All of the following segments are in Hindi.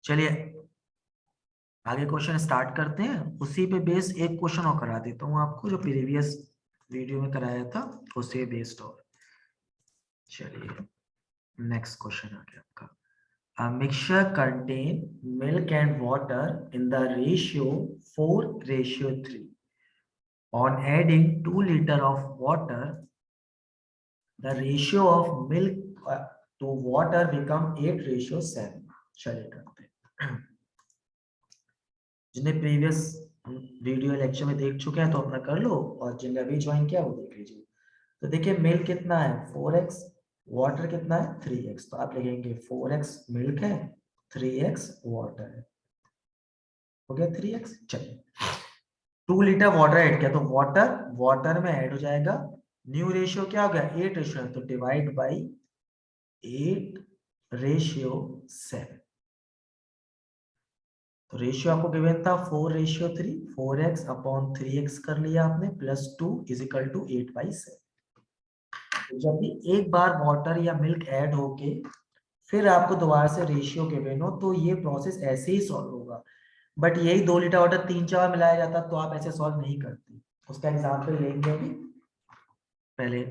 चलिए आगे क्वेश्चन स्टार्ट करते हैं। उसी पे बेस एक क्वेश्चन और करा देता हूँ आपको, जो प्रीवियस वीडियो में कराया था उसी बेस्ड। और चलिए नेक्स्ट क्वेश्चन आ गया आपका। A mixture contain milk and water in the ratio 4:3. On adding 2 liter of water, the ratio of milk to water become 8:7. चलिए करते हैं। जिन्हें प्रीवियस वीडियो लेक्चर में देख चुके हैं तो अपना कर लो, और जिन्हें अभी ज्वाइन किया वो देख लीजिए। तो देखिए मिल्क कितना है 4x, वाटर कितना है 3x। तो आप लिखेंगे 4x मिल्क है, 3x वाटर है, हो गया 3x। चलिए 2 लीटर वाटर ऐड किया तो वाटर वाटर में ऐड हो जाएगा। न्यू रेशियो क्या हो गया 8:7, तो डिवाइड बाई 8:7। तो रेशियो आपको गिवन था 4:3, 4x अपॉन 3x कर लिया आपने, प्लस 2 इज इक्वल टू 8/7। तो जब भी एक बार वाटर या मिल्क ऐड होके फिर आपको दोबारा से रेशियो गिवन हो तो ये प्रोसेस ऐसे ही सॉल्व होगा। बट यही 2 लीटर वाटर 3-4 मिलाया जाता तो आप ऐसे सॉल्व नहीं करती। उसका एग्जाम्पल लेंगे अभी पहले।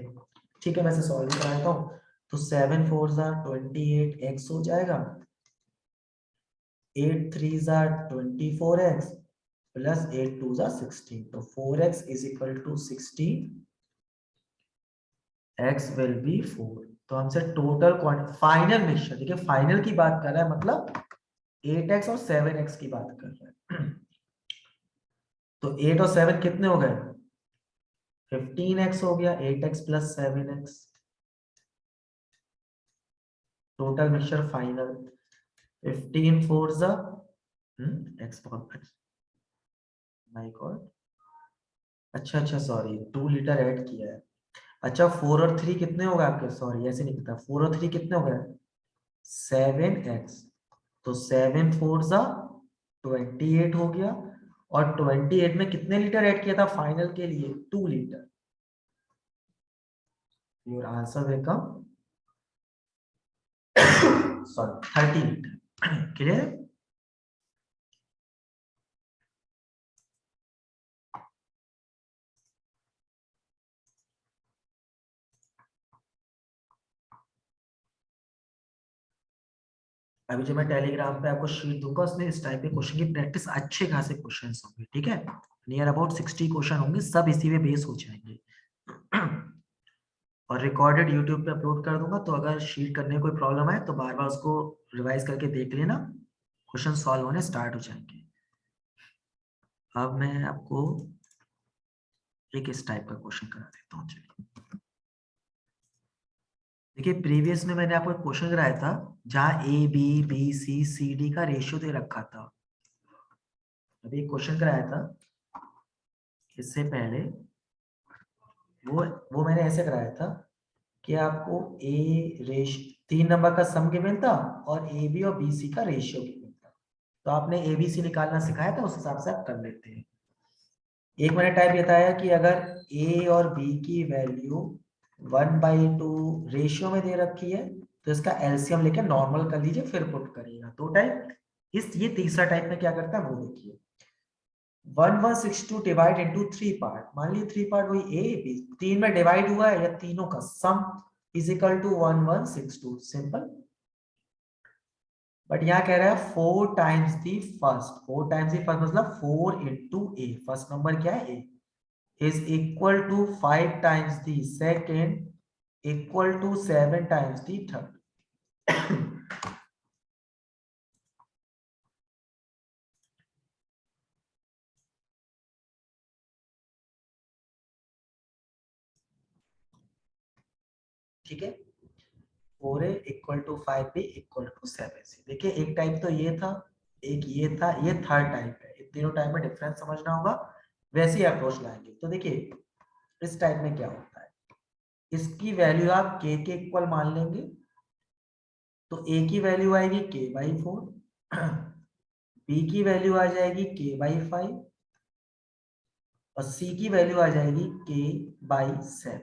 ठीक है, मैं इसे सॉल्व कराता हूँ। तो 7 4 28x हो जाएगा, 8 3 24x प्लस 8 2 16। तो 4x is equal to 16, x will be 4। तो हमसे टोटल फाइनल मिक्सचर, देखिए फाइनल की बात कर रहा है, मतलब 8x और 7x की बात कर रहा है। तो 8 और 7 कितने हो गए 15x हो गया, 8x plus 7x। Total mixture final 15 4 x my God. अच्छा सॉरी 2 लीटर ऐड किया है। अच्छा 4 और 3 कितने हो गए आपके, सॉरी ऐसे नहीं पता, 4 और 3 कितने हो गए 7x। तो 7 4 28 हो गया, और 28 में कितने लीटर ऐड किया था फाइनल के लिए 2 litre. Your answer will come sorry 30 litre. Clear. अभी जो मैं टेलीग्राम पे आपको शीट दूंगा उसमें इस टाइप के क्वेश्चन की प्रैक्टिस अच्छे खासे क्वेश्चन होंगे, ठीक है। नियर अबाउट 60 क्वेश्चन होंगे, सब इसी पे बेस हो जाएंगे। और रिकॉर्डेड यूट्यूब पे अपलोड कर दूंगा, तो अगर शीट करने में कोई प्रॉब्लम आए तो बार बार उसको रिवाइज करके देख लेना, क्वेश्चन सॉल्व होने स्टार्ट हो जाएंगे। अब मैं आपको एक इस टाइप का क्वेश्चन करा देता हूँ। चलिए देखिए प्रीवियस में मैंने आपको क्वेश्चन कराया था जहाँ A B B C C D का रेशियो दे रखा था। अभी एक क्वेश्चन कराया था इससे पहले, वो मैंने ऐसे कराया था कि आपको ए रेश 3 नंबर का सम गिवन था और ए बी और बी सी का रेशियो गिवन था। तो आपने ए बी सी निकालना सिखाया था, उस हिसाब से आप कर लेते हैं। एक मैंने टाइप बताया कि अगर ए और बी की वैल्यू 1/2 रेशियो में दे रखी है तो इसका एलसीएम लेके नॉर्मल कर लीजिए फिर पुट करिएगा। तो टाइप ये तीसरा टाइप में क्या करता है वो देखिए। 1162 डिवाइड इनटू 3 पार्ट, मान लीजिए 3 पार्ट वही ए बी, 3 में डिवाइड हुआ है या तीनों का sum is equal to 1162, simple. But यहाँ कह रहा है 4 times the first, 4 times the first मतलब 4 इंटू ए, फर्स्ट नंबर क्या है a, is equal to 5 times the second equal to 7 times the third. ठीक है, 4a equal to 5b equal to 7c। देखिए एक टाइप तो ये था, एक ये था, ये थर्ड टाइप है। इन तीनों टाइप में डिफरेंस समझना होगा, वैसे ही अप्रोच लाएंगे। तो देखिए इस टाइप में क्या होता है, इसकी वैल्यू आप k के इक्वल मान लेंगे, तो a की वैल्यू आएगी k/4, b की वैल्यू आ जाएगी k/5 और c की वैल्यू आ जाएगी k/7।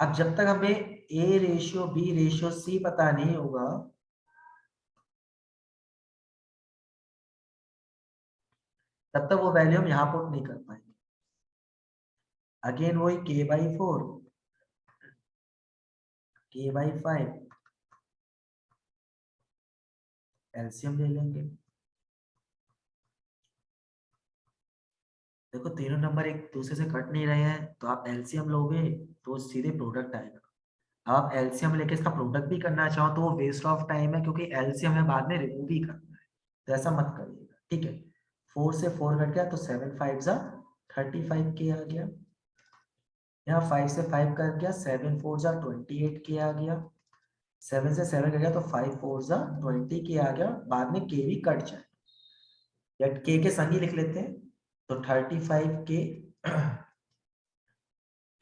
अब जब तक हमें a ratio b ratio c पता नहीं होगा तब तक वो वैल्यू हम यहाँ पुट नहीं कर पाएंगे। अगेन वही k/4 k/5 एलसीएम ले लेंगे। देखो तीनों नंबर एक दूसरे से कट नहीं रहे हैं, तो आप एलसीएम लोगे तो सीधे प्रोडक्ट आएगा। आप एलसीएम लेके इसका प्रोडक्ट भी करना चाहो तो वो वेस्ट ऑफ टाइम है, क्योंकि एलसीएम है बाद में रिमूव ही करना है, तो ऐसा मत करिएगा, ठीक है। 4 से 4 कट गया तो 7 5 जा 35 के आ गया। यहाँ 5 से 5 कट गया 7 4 जा 28 के आ गया। 7 से 7 कट गया तो 5 4 जा 20 के आ गया, बाद में के भी कट जाए या के संग ही लिख लेते हैं, तो 35 के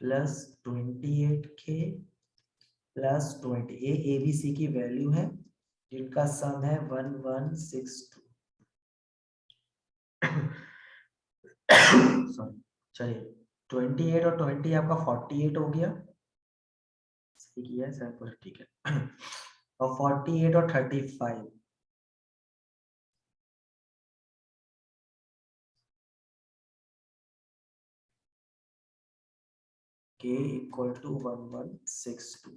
प्लस 28 के प्लस 20, ये एबीसी की वैल्यू है जिनका सम है 1162। सॉरी, चलिए 28 और 20 आपका 48 हो गया, सही किया है सर, पर ठीक है। और 48 और 35 k इक्वल टू 1162।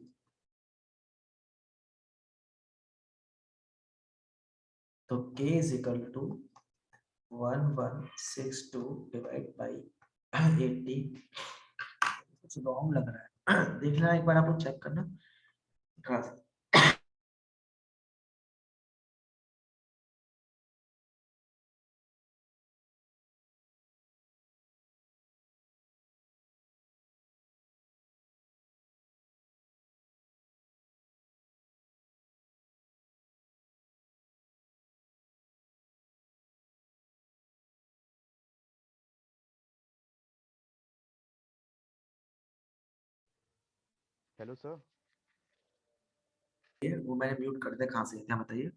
तो k is equal to 1162 divide by 80। कुछ रॉन्ग लग रहा है, देख लेना एक बार, आप लोग चेक करना। हाँ, हेलो सर। ये वो मैंने म्यूट कर दिया, कहाँ से क्या बताइए।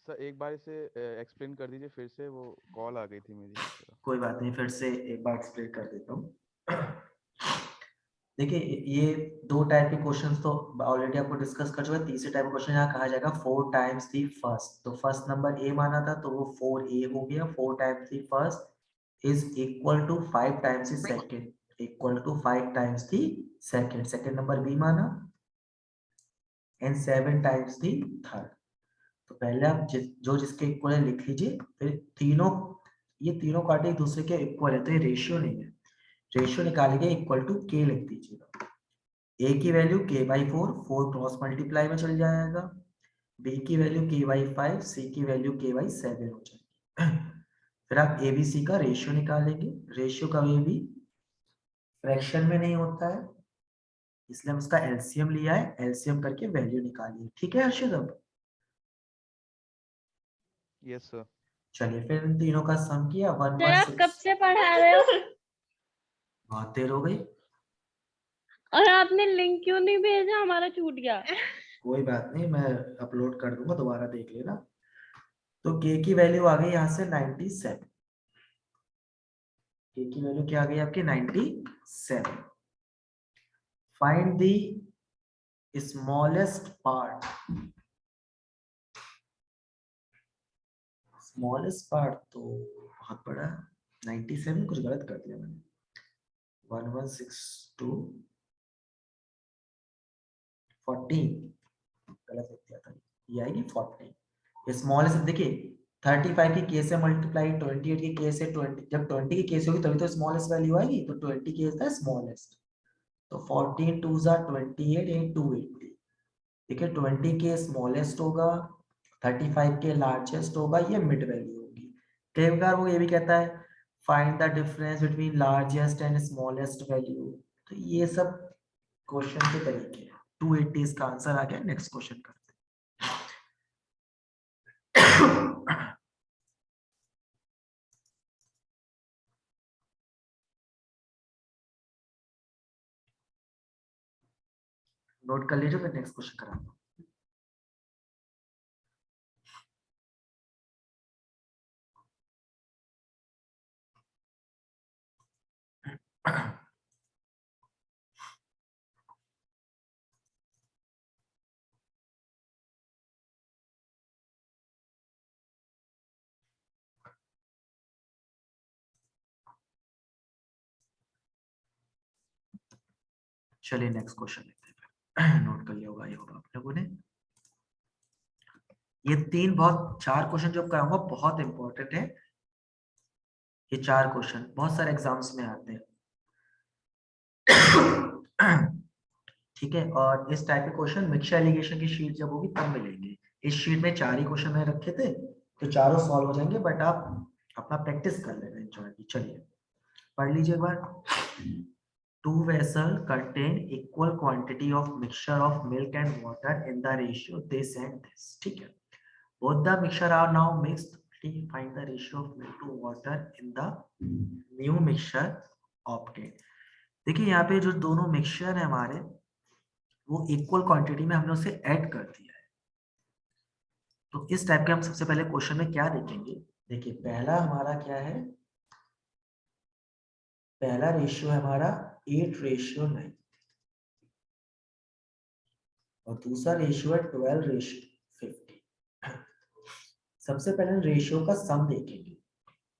सर एक बार इसे एक्सप्लेन कर दीजिए फिर से, वो कॉल आ गई थी मेरी थोड़ा। कोई बात नहीं, फिर से एक बार एक्सप्लेन कर देता हूँ। देखिए ये दो टाइप के क्वेश्चंस तो ऑलरेडी आपको डिस्कस कर चुका है। तीसरे टाइप का क्वेश्चन यहाँ कहा जाएगा 4 टाइम्स दी फर्स्ट, तो फर्स्ट नंबर ए माना था तो वो 4a हो गया। 4 times the first is equal to 5 times the second, equal to 5 times the second. Second number B माना एंड 7 टाइम्स दी थर्ड। तो पहले आप जो जिसके इक्वल है लिख लीजिए, फिर तीनों, ये तीनों काटे एक दूसरे के इक्वल है तो ये रेशियो नहीं है, रेशियो निकालेंगे इक्वल टू के लिख दीजिएगा। ए की वैल्यू k/4, 4 क्रॉस मल्टीप्लाई में चल जाएगा। बी की वैल्यू k/5, सी की वैल्यू k/7 हो जाएगी। फिर आप ए बी सी का रेशियो निकालेंगे, रेशियो कभी भी फ्रैक्शन में नहीं होता है, इसलिए हम उसका एलसीएम लिया है, एलसीएम करके वैल्यू निकालिए, ठीक है हर्षित। अब यस सर। चलिए फिर इन तीनों का सम किया सर आप 116। कब से पढ़ा रहे हो बहुत देर हो गई, और आपने लिंक क्यों नहीं भेजा, हमारा छूट गया। कोई बात नहीं, मैं अपलोड कर दूंगा, दोबारा देख लेना। तो के की वैल्यू आ गई यहाँ से 97, के की वैल्यू क्या आ गई आपकी 97। Find the smallest part, smallest part तो बहुत बड़ा है, 97 कुछ गलत कर दिया मैंने, 1162 14 गलत लिख दिया था, ये आएगी 14। स्मॉलेस्ट देखिए 35 की के से मल्टीप्लाई 28 की के से 20, जब 20 की केस होगी तभी तो स्मॉलेस्ट वैल्यू आएगी, तो 20 की इज द स्मॉलेस्ट। तो 14 2 जा 28 8 280। देखिए 20 के स्मॉलेस्ट होगा, 35 के लार्जेस्ट होगा, ये मिड वैल्यू होगी। कई बार वो ये भी कहता है find the difference between largest and smallest value, तो ये सब क्वेश्चन के तरीके हैं। 280 इसका आंसर आ गया। नेक्स्ट क्वेश्चन करते हैं। नोट कर लीजिए, फिर नेक्स्ट क्वेश्चन कराऊंगा। चलिए नेक्स्ट क्वेश्चन लेते हैं। नोट कर लिया होगा, ये होगा आप लोगों ने। ये चार क्वेश्चन जो कराऊंगा बहुत इंपॉर्टेंट है। ये चार क्वेश्चन बहुत सारे एग्जाम्स में आते हैं। ठीक है, और इस टाइप के क्वेश्चन मिक्सचर एलिगेशन की शीट जब होगी तब मिलेंगे। इस शीट में चार ही क्वेश्चन मैंने रखे थे, तो चारों सॉल्व हो जाएंगे, बट आप अपना प्रैक्टिस कर लेना, एंजॉय की। चलिए पढ़ लीजिए एक बार। Two vessels contain equal quantity of mixture of milk and water in the ratio this and this. ठीक है, both the mixture are now mixed. Please find the ratio of milk to water in the new mixture obtained. देखिए यहाँ पे जो दोनों मिक्सचर है हमारे, वो इक्वल क्वांटिटी में हमने उसे ऐड कर दिया है। तो इस टाइप के हम सबसे पहले क्वेश्चन में क्या देखेंगे। देखिए पहला हमारा क्या है, पहला रेशियो है हमारा 8:9 और दूसरा रेशियो है 12:50। सबसे पहले रेशियो का सम देखेंगे।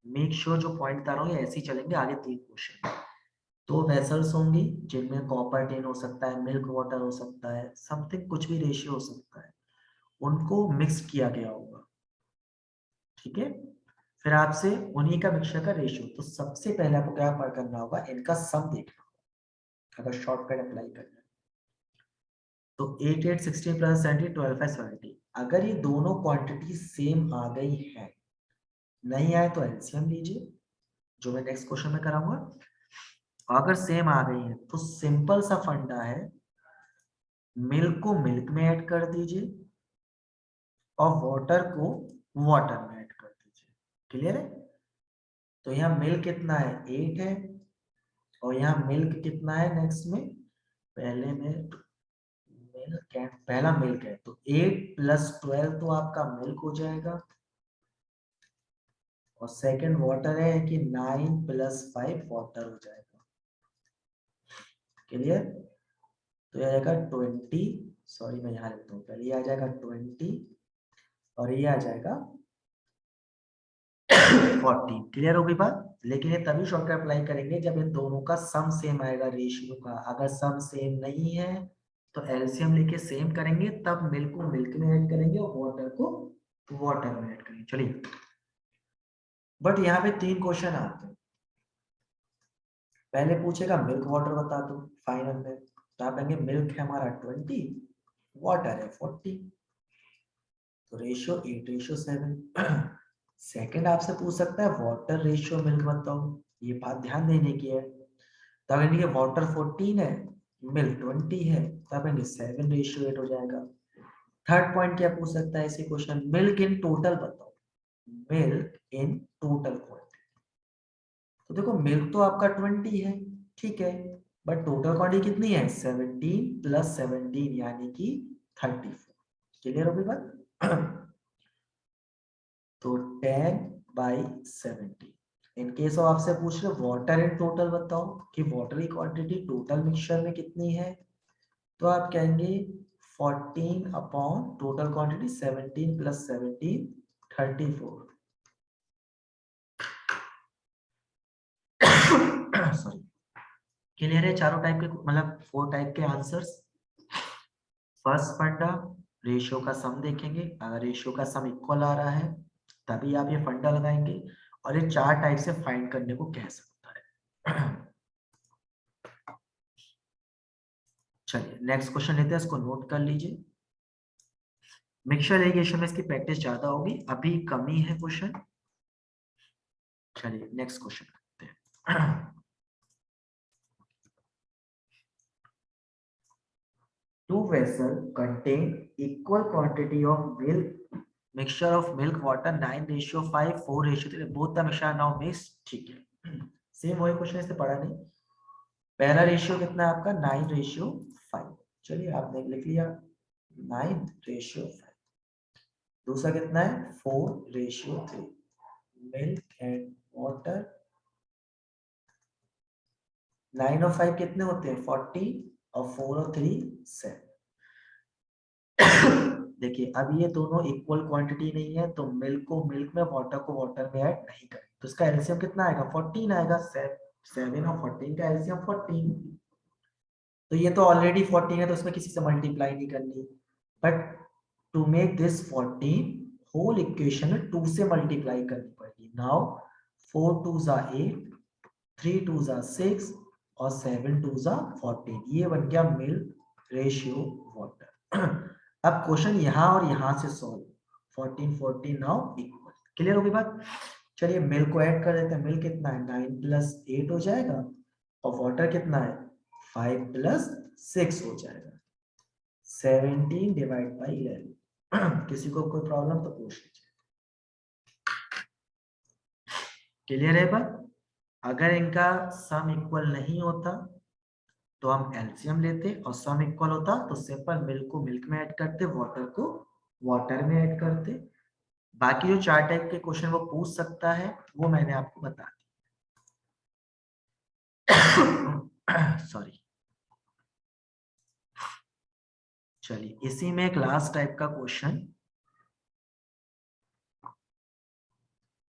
मेक श्योर जो पॉइंट बता रहा हूँ ऐसे ही चलेंगे आगे। तीन क्वेश्चन, दो वेसल्स होंगी जिनमें कॉपर टिन हो सकता है, मिल्क वाटर हो सकता है, समथिंग कुछ भी रेशियो हो सकता है, उनको मिक्स किया गया होगा। ठीक है, फिर आपसे उन्हीं का मिक्सचर का रेशियो, तो सबसे पहले आपको क्या करना होगा, इनका सम देखना होगा अगर शॉर्टकट अप्लाई करना है। तो 8 8 16 प्लस 70 12 5 70, अगर ये दोनों क्वांटिटी सेम आ गई है, नहीं आए तो एलसीएम लीजिए, जो मैं नेक्स्ट क्वेश्चन में कराऊंगा। अगर सेम आ गई है तो सिंपल सा फंडा है, मिल्क को मिल्क में ऐड कर दीजिए और वाटर को वाटर में ऐड कर दीजिए। क्लियर है? तो यहाँ मिल्क कितना है, 8 है, और यहाँ मिल्क कितना है नेक्स्ट में, पहले में मिल्क है, पहला मिल्क है, तो 8 + 12 तो आपका मिल्क हो जाएगा, और सेकंड वाटर है कि 9 + 5 वाटर हो जाएगा। क्लियर? तो यह आएगा 20, सॉरी मैं यहाँ लिखता हूँ, पहले ये आ जाएगा 20 और ये आ जाएगा 40। क्लियर हो गई बात? लेकिन ये तभी शॉर्टकट अप्लाई करेंगे जब इन दोनों का सम सेम आएगा रेशियो का। अगर सम सेम नहीं है तो एलसीएम लेके सेम करेंगे, तब मिल्क को मिल्क में ऐड करेंगे और वाटर को वाटर में ऐड करेंगे। चलिए, बट यहाँ पे तीन क्वेश्चन आते हैं। पहले पूछेगा मिल्क वाटर बता दो फाइनल में, तो आप कहेंगे मिल्क है हमारा 20, वाटर है 40, तो रेशियो 8:7। सेकंड आपसे पूछ सकता है वाटर रेशियो मिल्क बताओ, ये बात ध्यान देने की है। तो अगर ये वाटर 14 है, मिल्क 20 है, तो आप 7:8 हो जाएगा। थर्ड पॉइंट क्या पूछ सकता है इसी क्वेश्चन, मिल्क इन टोटल बताओ, मिल्क इन टोटल क्वांटिटी। तो देखो मिल्क तो आपका 20 है, ठीक है, बट टोटल क्वांटिटी कितनी है, 17 + 17 यानी कि 34। क्लियर हो गई बात? तो 10/70। इन केस ऑफ आपसे पूछ रहे वाटर इन टोटल बताओ कि वाटर की क्वांटिटी टोटल मिक्सचर में कितनी है, तो आप कहेंगे 14 upon total quantity 17 + 17 34। Sorry. Clear है? चारों टाइप के, मतलब 4 टाइप के आंसर्स। फर्स्ट फंडा, रेशियो का सम देखेंगे, अगर रेशियो का सम इक्वल आ रहा है तभी आप ये फंडा लगाएंगे, और ये 4 टाइप से फाइंड करने को कह सकता है। चलिए नेक्स्ट क्वेश्चन लेते हैं, इसको नोट कर लीजिए। मिक्सचर एलिगेशन में इसकी प्रैक्टिस ज्यादा होगी, अभी कमी है क्वेश्चन। चलिए नेक्स्ट क्वेश्चन करते हैं। Two vessels contain equal quantity of milk, mixture of milk water 9:5 4:3, both the mixture are now mixed। ठीक है, सेम वही क्वेश्चन, इससे पढ़ा नहीं। पहला रेशियो कितना है आपका, 9:5। चलिए आपने लिख लिया 9:5। दूसरा कितना है, 4:3। मिल्क एंड वाटर 9 और 5 कितने होते हैं, 40, और 4 और 3 7। देखिए अब ये दोनों इक्वल क्वांटिटी नहीं है, तो मिल्क को मिल्क में, वाटर को वाटर में ऐड नहीं करें, तो इसका एलसीएम कितना आएगा, 14 आएगा। 7 और 14 का एलसीएम 14। तो ये तो ऑलरेडी 14 है तो उसमें किसी से मल्टीप्लाई नहीं करनी, but to make this 14 whole equation में 2 से मल्टीप्लाई करनी पड़ेगी। नाउ 4 2 जा 8, 3 2 जा 6 और 7 2 जा 14, ये बन गया मिल्क रेशियो वाटर। अब क्वेश्चन यहाँ और यहाँ से सॉल्व, 14 14 नाउ इक्वल, क्लियर होगी बात। चलिए मिल्क को ऐड कर देते हैं, मिल्क कितना है 9 + 8 हो जाएगा और वाटर कितना है 5 + 6 हो जाएगा, 17 डिवाइड बाई 11। किसी को कोई प्रॉब्लम तो पूछ लीजिए, क्लियर है बात। अगर इनका सम इक्वल नहीं होता तो हम एलसीएम लेते और सम इक्वल होता तो सिंपल मिल्क को मिल्क में ऐड करते, वाटर को वाटर में ऐड करते। बाकी जो 4 टाइप के क्वेश्चन वो पूछ सकता है वो मैंने आपको बता दिया। सॉरी, चलिए इसी में एक लास्ट टाइप का क्वेश्चन,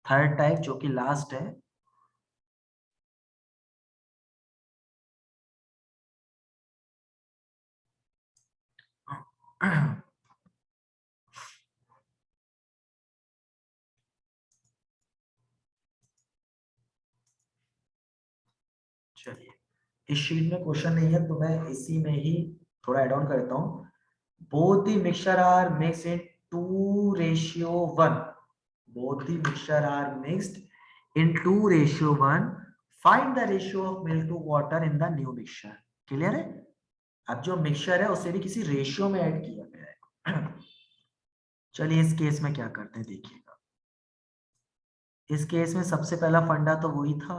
थर्ड टाइप जो कि लास्ट है। चलिए इस शीट में क्वेश्चन नहीं है तो मैं इसी में ही थोड़ा ऐड ऑन करता हूँ। both the mixture are mixed in 2:1, both the mixture are mixed in 2:1, find the ratio of milk to water in the new mixture। Clear है। अब जो मिक्सचर है उसे भी किसी रेशियो में ऐड किया गया है। चलिए इस केस में क्या करते हैं देखिएगा। इस केस में सबसे पहला फंडा तो वही था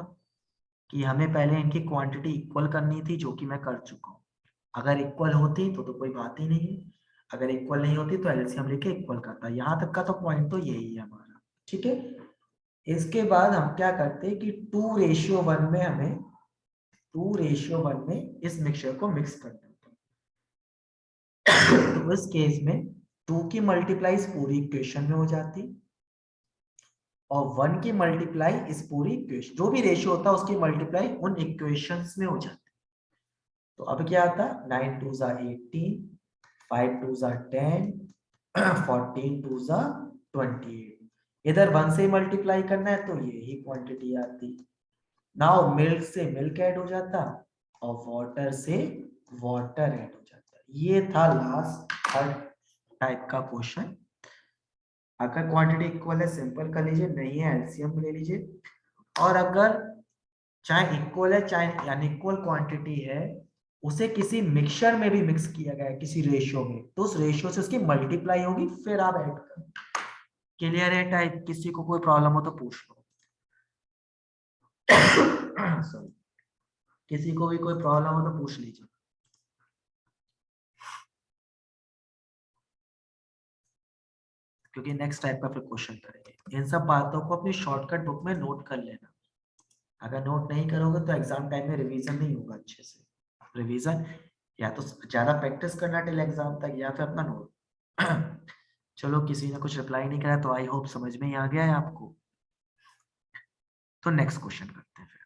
कि हमें पहले इनकी क्वांटिटी इक्वल करनी थी, जो कि मैं कर चुका हूँ। अगर इक्वल होती तो कोई बात ही नहीं, अगर इक्वल नहीं होती तो एलसीएम लेके इक्वल करता। यहाँ तक का तो पॉइंट तो यही है हमारा, ठीक है। इसके बाद हम क्या करते हैं कि 2:1 में हमें 2:1 में इस मिक्सचर को मिक्स कर देते हैं। तो इस केस में 2 की मल्टीप्लाई पूरी इक्वेशन में हो जाती और 1 की मल्टीप्लाई इस पूरी इक्वेशन, जो भी रेशियो होता है उसकी मल्टीप्लाई उन इक्वेशंस में हो जाती। तो अब क्या आता, 9 2 जा 18, 5 2 जा 10, 14 2 जा 28। इधर 1 से मल्टीप्लाई करना है तो ये ही क्वांटिटी आती। नाउ मिल्क से मिल्क ऐड हो जाता और वाटर से वाटर ऐड हो जाता। ये था लास्ट थर्ड टाइप का क्वेश्चन। अगर क्वांटिटी इक्वल है सिंपल कर लीजिए, नहीं है एलसीएम ले लीजिए। और अगर चाहे इक्वल है चाहे अनइक्वल क्वांटिटी है, उसे किसी मिक्सचर में भी मिक्स किया गया है किसी रेशियो में, तो उस रेशियो से उसकी मल्टीप्लाई होगी, फिर आप ऐड करें। क्लियर है टाइप। किसी को कोई प्रॉब्लम हो तो पूछ लो। सॉरी, किसी को भी कोई प्रॉब्लम हो तो पूछ लीजिए। क्योंकि नेक्स्ट टाइप का फिर क्वेश्चन करेंगे। इन सब बातों को अपनी शॉर्टकट बुक में नोट कर लेना। अगर नोट नहीं करोगे तो एग्जाम टाइम में रिवीजन नहीं होगा अच्छे से। रिवीजन या तो ज्यादा प्रैक्टिस करना टिल एग्जाम तक, या फिर अपना नोट। चलो किसी ने कुछ रिप्लाई नहीं करा तो आई होप समझ में ही आ गया है आपको। तो नेक्स्ट क्वेश्चन करते हैं फिर।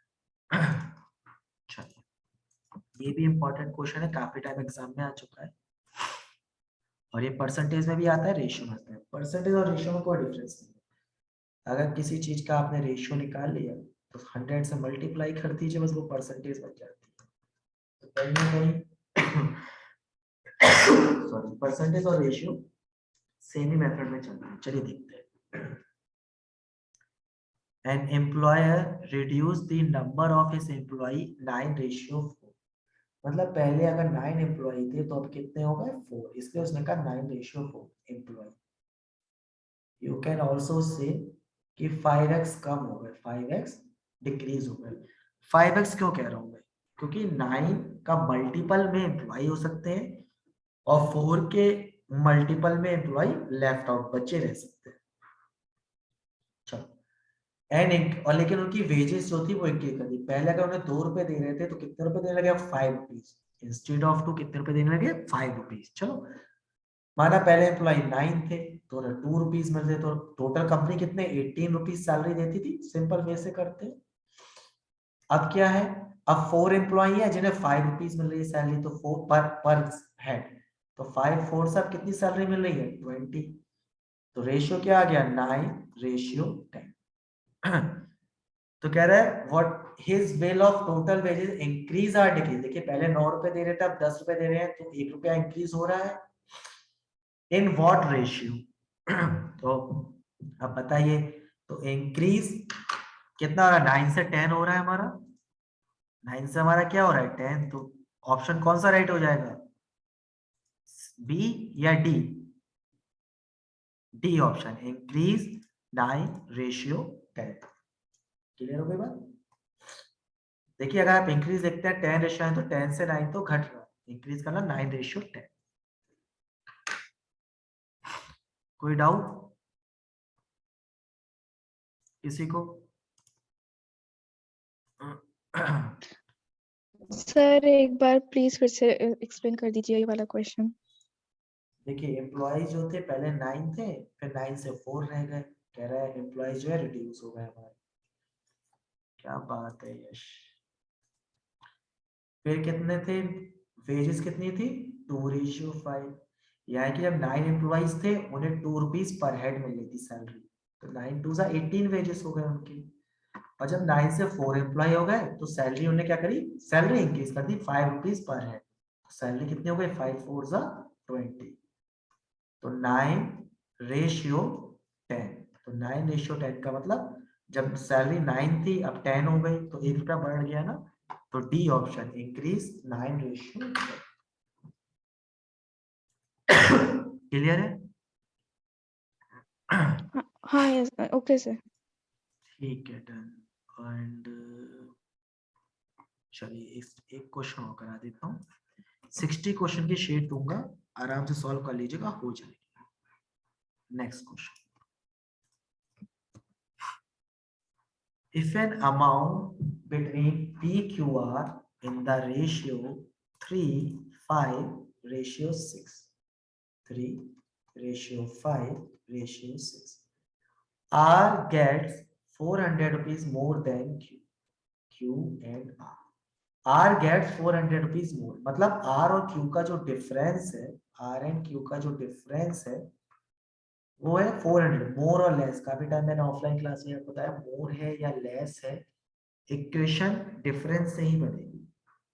चलिए ये भी इंपॉर्टेंट क्वेश्चन है, काफी टाइम एग्जाम में आ चुका है और ये परसेंटेज में भी आता है, रेशियो में आता है। परसेंटेज और रेशियो में कोई डिफरेंस नहीं है। अगर किसी चीज का आपने रेशियो निकाल लिया तो 100 से मल्टीप्लाई कर दीजिए, बस वो परसेंटेज बन जाती है। तो कहीं ना कहीं सॉरी, परसेंटेज और रेशियो सेम ही मेथड में चलता है। चलिए देखते हैं। An employer reduce the number of his employee 9:4। मतलब पहले अगर 9 एम्प्लॉय थे तो अब कितने हो गए 4, इसलिए उसने कहा 9:4 employ. You can also say कि 5x कम हो गए, 5x डिक्रीज हो गए। 5x क्यों कह रहा हूं मैं, क्योंकि 9 का मल्टीपल में एम्प्लॉय हो सकते हैं और 4 के मल्टीपल में एम्प्लॉय लेफ्ट आउट बचे रह सकते हैं। चलो एंड और लेकिन उनकी वेजेस जो थी वो इंक्रीज कर दी। पहले अगर उन्हें 2 रुपए दे रहे थे तो कितने रुपए देने लगे, 5 रुपीज। इंस्टेड ऑफ 2 कितने रुपए देने लगे, 5 रुपीज। चलो माना पहले एम्प्लॉय 9 थे तो उन्हें 2 रुपीज मिलते, तो टोटल कंपनी कितने 18 रुपीज सैलरी देती थी। सिंपल वे से करते हैं। अब क्या है, अब 4 एम्प्लॉई है जिन्हें 5 रुपीज मिल रही है सैलरी, तो 4 पर हेड, तो 5 4 सब कितनी सैलरी मिल रही है 20, तो रेशियो क्या आ गया 9:10। तो कह रहा है what his bill of total wages increase or decrease, देखिए पहले 9 रुपए दे रहे थे अब 10 रुपए दे रहे हैं, तो 1 रुपया इंक्रीज हो रहा है, इन व्हाट रेशियो। तो अब बताइए, तो इंक्रीज कितना हो रहा है, 9 से 10 हो रहा है हमारा, 9 से हमारा क्या हो रहा है 10, तो ऑप्शन कौन सा राइट हो जाएगा, बी या D, D option, increase 9:10। Clear हो गई बात। देखिए अगर आप इंक्रीज देखते हैं 10 रेशियो है, तो 10 से 9 तो घट रहा है, इंक्रीज करना 9:10। कोई डाउट किसी को? सर एक बार प्लीज फिर से एक्सप्लेन कर दीजिए ये वाला क्वेश्चन। देखिए एम्प्लॉयज जो थे पहले 9 थे, फिर 9 से 4 रह गए, कह रहा है एम्प्लॉयज जो है रिड्यूस हो गए हमारे। क्या बात है यश। फिर कितने थे, वेजेस कितनी थी 2:5, यानी कि जब 9 एम्प्लॉयज थे उन्हें 2 रुपीज पर हेड मिल रही थी सैलरी, तो 9 2 18 वेजेस हो गए उनके। और जब 9 से 4 एम्प्लॉय हो गए तो सैलरी उन्होंने क्या करी, सैलरी इंक्रीज कर दी 5 रुपीज पर हेड, तो सैलरी कितनी हो गई 5 4 20, तो 9:10, तो 9:10 का मतलब जब सैलरी 9 थी अब 10 हो गई, तो 1 रुपया बढ़ गया ना, तो डी ऑप्शन इंक्रीज 9:10। क्लियर है? हाँ यस ओके सर। ठीक है डन। एंड चलिए इस एक क्वेश्चन और करा देता हूँ, 60 क्वेश्चन की शीट दूंगा, आराम से सॉल्व कर लीजिएगा, हो जाएगी। Next question, if an amount between PQR in the ratio 3:5:6, 3:5:6, R gets 400 rupees more than Q and R. R gets 400 rupees more, मतलब R और Q का जो डिफरेंस है, R एंड Q का जो डिफरेंस है वो है 400, मोर और लेस। काफी टाइम मैंने ऑफलाइन क्लास में आपको बताया, मोर है या लेस है, इक्वेशन डिफरेंस से ही बनेगी,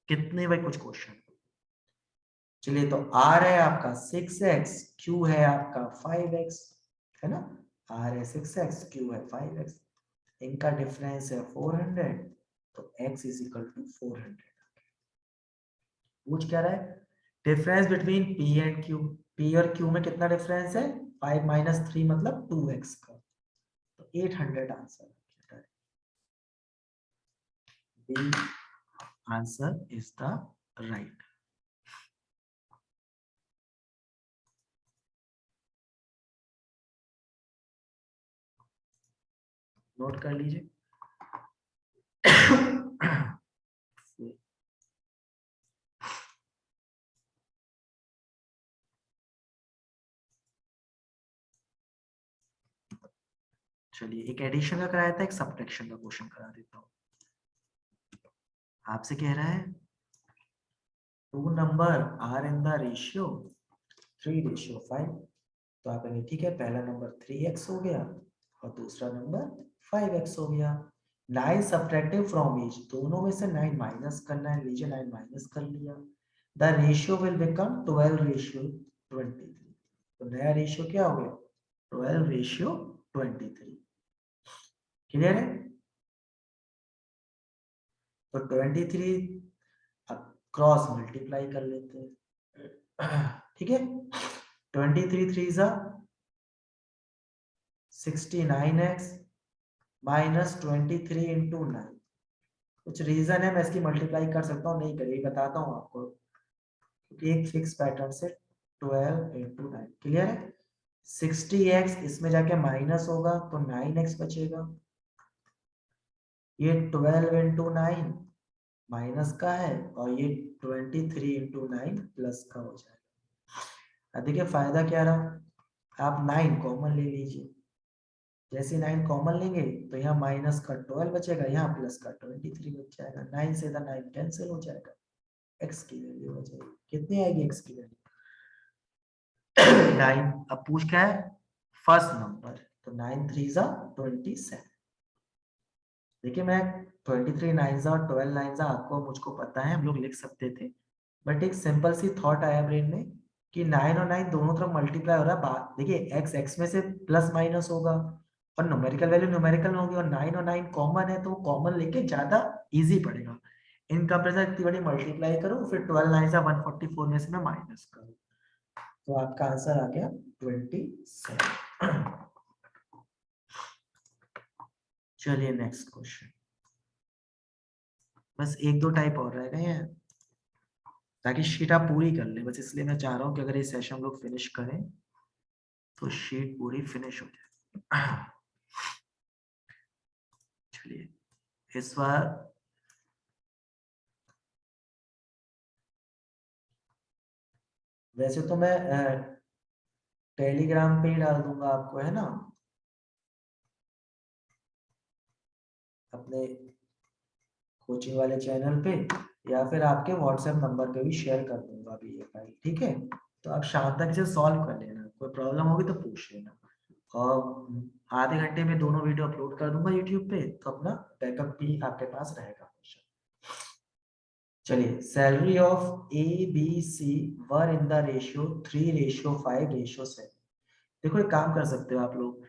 कितने भाई कुछ क्वेश्चन। चलिए तो R है आपका 6x, Q है आपका 5x, है ना, R है 6x, Q है 5x, इनका डिफरेंस है 400, तो x इज इक्वल टू 400। पूछ क्या रहा है, difference between P and Q, P और Q में कितना डिफरेंस है 5 - 3 मतलब 2x का, तो 800 answer. B answer is the right। Note कर लीजिए। चलिए एक एडिशन का कराया था, एक सब्ट्रैक्शन का क्वेश्चन करा देता हूँ। आपसे कह रहा है two number are in the ratio 3:5, तो आप कहेंगे ठीक है, पहला नंबर 3x हो गया और दूसरा नंबर 5x हो गया। 9 सब्ट्रैक्टिंग फ्रॉम ईच, दोनों में से 9 माइनस करना है, लीजिए 9 माइनस कर लिया, द रेशियो विल बिकम 12:23, तो नया रेशियो क्या हो गया 12:23। क्लियर है? तो 23 क्रॉस मल्टीप्लाई कर लेते हैं, ठीक है, 23 3 जा 69x माइनस 23 इंटू 9, कुछ रीजन है मैं इसकी मल्टीप्लाई कर सकता हूँ, नहीं करिए, बताता हूँ आपको, क्योंकि एक फिक्स पैटर्न से 12 इंटू 9। क्लियर है? 60x इसमें जाके माइनस होगा तो 9x बचेगा, ये 12 इंटू 9 माइनस का है और ये 23 इंटू 9 प्लस का हो जाएगा। देखिए फायदा क्या रहा, आप 9 कॉमन ले लीजिए, जैसे 9 कॉमन लेंगे तो यहाँ माइनस का 12 बचेगा, यहाँ प्लस का 23 बच जाएगा। 9 से 9 कैंसिल हो जाएगा, x की वैल्यू हो जाएगी, कितनी आएगी x की वैल्यू 9। अब पूछ क्या है, फर्स्ट नंबर, तो 9 3 जा 27। देखिए मैं 23 9 जा और 12 9 जा आपको मुझको पता है, हम लोग लिख सकते थे, बट एक सिंपल सी थॉट आया ब्रेन में कि 9 और 9 दोनों तरफ मल्टीप्लाई हो रहा है। बात देखिए x x में से प्लस माइनस होगा और न्यूमेरिकल वैल्यू न्यूमेरिकल में होगी, और 9 और 9 कॉमन है तो कॉमन लेके ज्यादा इजी पड़ेगा। इन कंपेरिजन इतनी बड़ी मल्टीप्लाई करो, फिर 12 9 जा 144 में से मैं माइनस करूँ, तो आपका आंसर आ गया 27। चलिए नेक्स्ट क्वेश्चन, बस एक दो टाइप और रह गए हैं ताकि शीट आप पूरी कर ले, बस इसलिए मैं चाह रहा हूँ कि अगर ये सेशन हम लोग फिनिश करें तो शीट पूरी फिनिश हो जाए। चलिए इस बार वैसे तो मैं टेलीग्राम पे ही डाल दूंगा आपको, है ना, अपने कोचिंग वाले चैनल पे, या फिर आपके व्हाट्सएप नंबर पे भी शेयर कर दूंगा अभी ये फाइल, ठीक है। तो आप शाम तक इसे सॉल्व कर लेना, कोई प्रॉब्लम होगी तो पूछ लेना, और आधे घंटे में दोनों वीडियो अपलोड कर दूंगा यूट्यूब पे, तो अपना बैकअप भी आपके पास रहेगा। चलिए, salary of A B C were in the ratio 3:5:7। देखो एक काम कर सकते हो आप लोग,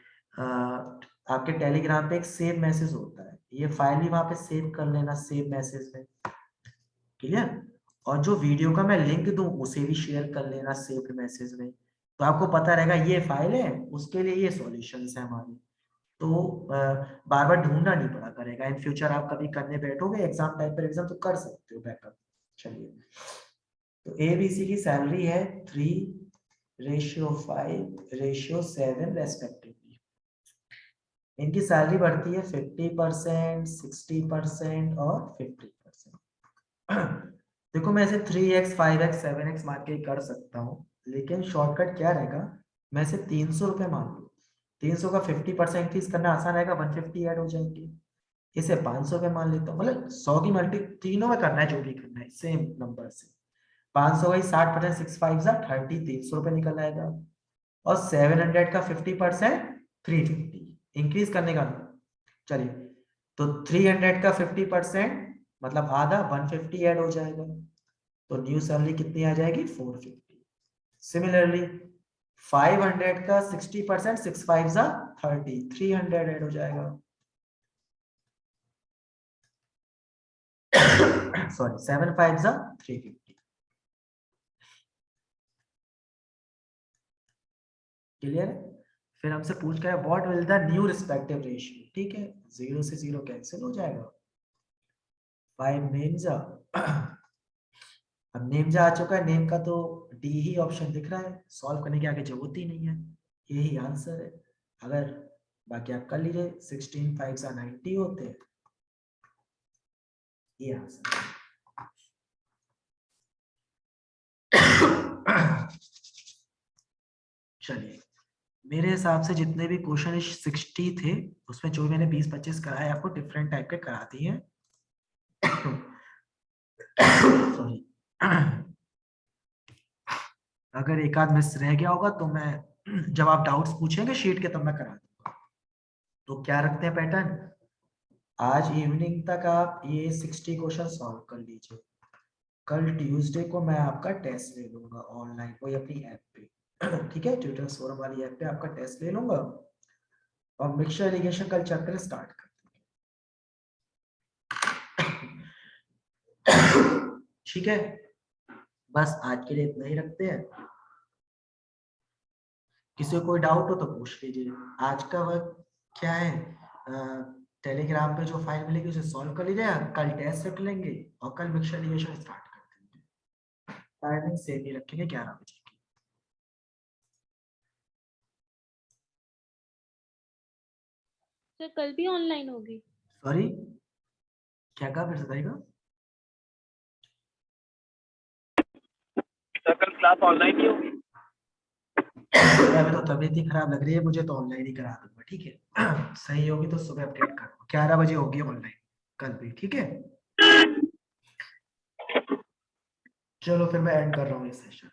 आपके टेलीग्राम पे एक सेव मैसेज होता है, ये फाइल भी वहां पे सेव कर लेना सेव मैसेज में, क्लियर। और जो वीडियो का मैं लिंक दूं उसे भी शेयर कर लेना सेव्ड मैसेज में, तो आपको पता रहेगा ये फाइल है, उसके लिए ये सॉल्यूशंस है हमारे, तो बार बार ढूंढना नहीं पड़ा करेगा। इन फ्यूचर आप कभी करने बैठोगे एग्जाम टाइम पर एग्जाम, तो कर सकते हो बैकअप। चलिए, तो ए बी सी की सैलरी है 3:5:7 रेस्पेक्टिवली। इनकी सैलरी बढ़ती है 50%, 60% और 50%। देखो मैं इसे 3x 5x 7x मान के कर सकता हूँ, लेकिन शॉर्टकट क्या रहेगा, मैं इसे 300 रुपये मान लूँ, 300 का 50% इंक्रीज करना आसान रहेगा, 150 ऐड हो जाएंगे। इसे 500 रुपये मान लेता हूँ, मतलब 100 की मल्टी तीनों में करना है, जो भी करना है सेम नंबर से। 500 का 60% 6 5 जा 30, 300 रुपये निकल आएगा, और 700 का 50% 350 इंक्रीज करने का। चलिए, तो 300 का 50% मतलब आधा 150 ऐड हो जाएगा, तो न्यू सैलरी कितनी आ जाएगी 450। सिमिलरली 500 का 60% 6 5 जा 30, 300 ऐड हो जाएगा, सॉरी 7 5 जा 350। क्लियर है। फिर हमसे पूछ रहा है what will the new respective ratio, ठीक है, 0 से 0 कैंसिल हो जाएगा, 5 नेम जा। अब नेम जा आ चुका है, नेम का तो डी ही ऑप्शन दिख रहा है, सॉल्व करने की आगे जरूरत ही नहीं है, यही आंसर है। अगर बाकी आप कर लीजिए, 16 5 जा 90 होते हैं, ये आंसर है। चलिए, मेरे हिसाब से जितने भी क्वेश्चन 60 थे, उसमें जो मैंने 20-25 कराए आपको डिफरेंट टाइप के करा दिए हैं। सॉरी, अगर एक आध मिस रह गया होगा तो मैं जब आप डाउट्स पूछेंगे शीट के तब मैं करा दूंगा। तो क्या रखते हैं पैटर्न, आज इवनिंग तक आप ये 60 क्वेश्चन सॉल्व कर लीजिए, कल ट्यूसडे को मैं आपका टेस्ट ले लूंगा ऑनलाइन, कोई अपनी ऐप पे, ठीक है, ट्विटर फोरम वाली ऐप पे आपका टेस्ट ले लूंगा, और मिक्सचर इरिगेशन कल चैप्टर स्टार्ट कर देंगे। ठीक है, बस आज के लिए इतना ही रखते हैं, किसी को कोई डाउट हो तो पूछ लीजिए। आज का वक्त क्या है, टेलीग्राम पे जो फाइल मिलेगी उसे सॉल्व कर लीजिए, कल टेस्ट रख लेंगे और कल मिक्सचर इरिगेशन स्टार्ट कर देंगे। टाइमिंग सेम ही रखेंगे 11 बजे की। सर कल भी ऑनलाइन होगी? सॉरी, क्या कहा, फिर से बताइएगा। सर कल क्लास ऑनलाइन ही होगी? अभी तो तबीयत ही खराब लग रही है मुझे, तो ऑनलाइन ही करा दूंगा। ठीक है। सही होगी तो सुबह अपडेट करो, 11 बजे होगी ऑनलाइन कल भी, ठीक है। चलो फिर मैं एंड कर रहा हूँ ये सेशन।